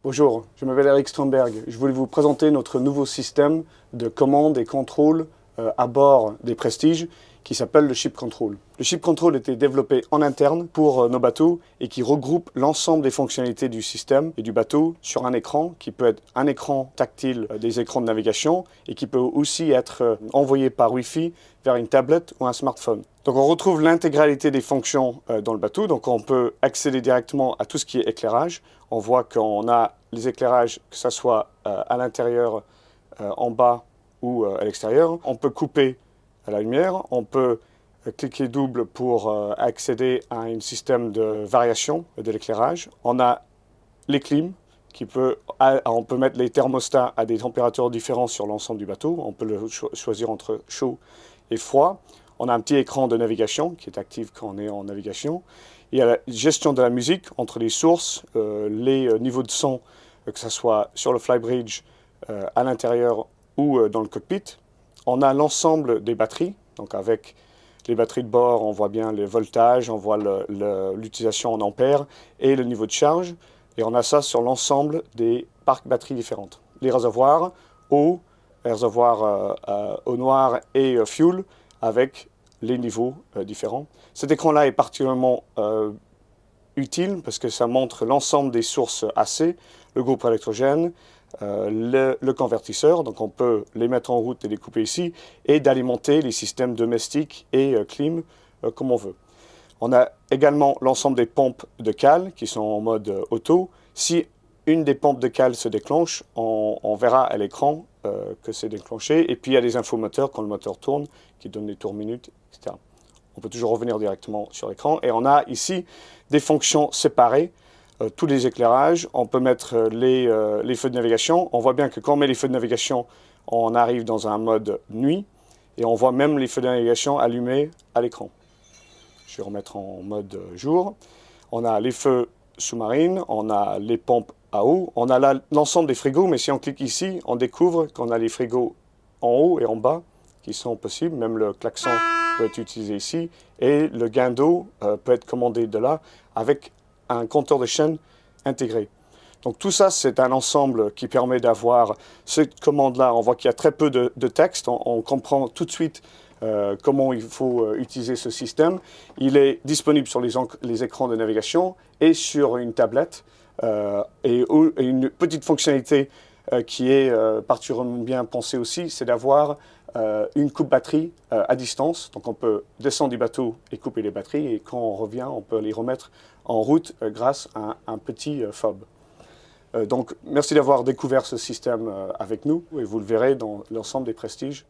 Bonjour, je m'appelle Eric Stromberg. Je voulais vous présenter notre nouveau système de commande et contrôle à bord des Prestige qui s'appelle le Ship Control. Le Ship Control était développé en interne pour nos bateaux et qui regroupe l'ensemble des fonctionnalités du système et du bateau sur un écran qui peut être un écran tactile des écrans de navigation et qui peut aussi être envoyé par Wi-Fi vers une tablette ou un smartphone. Donc on retrouve l'intégralité des fonctions dans le bateau, donc on peut accéder directement à tout ce qui est éclairage. On voit qu'on a les éclairages, que ce soit à l'intérieur, en bas ou à l'extérieur. On peut couper la lumière, on peut cliquer double pour accéder à un système de variation de l'éclairage. On a les clims, on peut mettre les thermostats à des températures différentes sur l'ensemble du bateau. On peut choisir entre chaud et froid. On a un petit écran de navigation qui est actif quand on est en navigation. Il y a la gestion de la musique entre les sources, les niveaux de son, que ce soit sur le flybridge, à l'intérieur ou dans le cockpit. On a l'ensemble des batteries, donc avec les batteries de bord, on voit bien le voltage, on voit l'utilisation en ampères et le niveau de charge. Et on a ça sur l'ensemble des parcs batteries différentes. Les réservoirs eau, réservoirs eau noire et fuel avec les niveaux différents. Cet écran-là est particulièrement utile parce que ça montre l'ensemble des sources AC, le groupe électrogène, le convertisseur, donc on peut les mettre en route et les couper ici, et d'alimenter les systèmes domestiques et clim comme on veut. On a également l'ensemble des pompes de cale qui sont en mode auto. Si une des pompes de cale se déclenche, on verra à l'écran que c'est déclenché. Et puis il y a des infomoteurs quand le moteur tourne qui donnent des tours minutes, etc. On peut toujours revenir directement sur l'écran. Et on a ici des fonctions séparées. Tous les éclairages, on peut mettre les feux de navigation. On voit bien que quand on met les feux de navigation, on arrive dans un mode nuit. Et on voit même les feux de navigation allumés à l'écran. Je vais remettre en mode jour. On a les feux sous-marines, on a les pompes à eau, on a l'ensemble des frigos, mais si on clique ici, on découvre qu'on a les frigos en haut et en bas qui sont possibles. Même le klaxon peut être utilisé ici. Et le gain d'eau peut être commandé de là avec un compteur de chaîne intégré. Donc tout ça, c'est un ensemble qui permet d'avoir cette commande-là. On voit qu'il y a très peu de texte. On comprend tout de suite comment il faut utiliser ce système. Il est disponible sur les écrans de navigation et sur une tablette. Et une petite fonctionnalité qui est particulièrement bien pensée aussi, c'est d'avoir une coupe batterie à distance. Donc on peut descendre du bateau et couper les batteries. Et quand on revient, on peut les remettre en route grâce à un petit fob. Donc merci d'avoir découvert ce système avec nous et vous le verrez dans l'ensemble des Prestiges.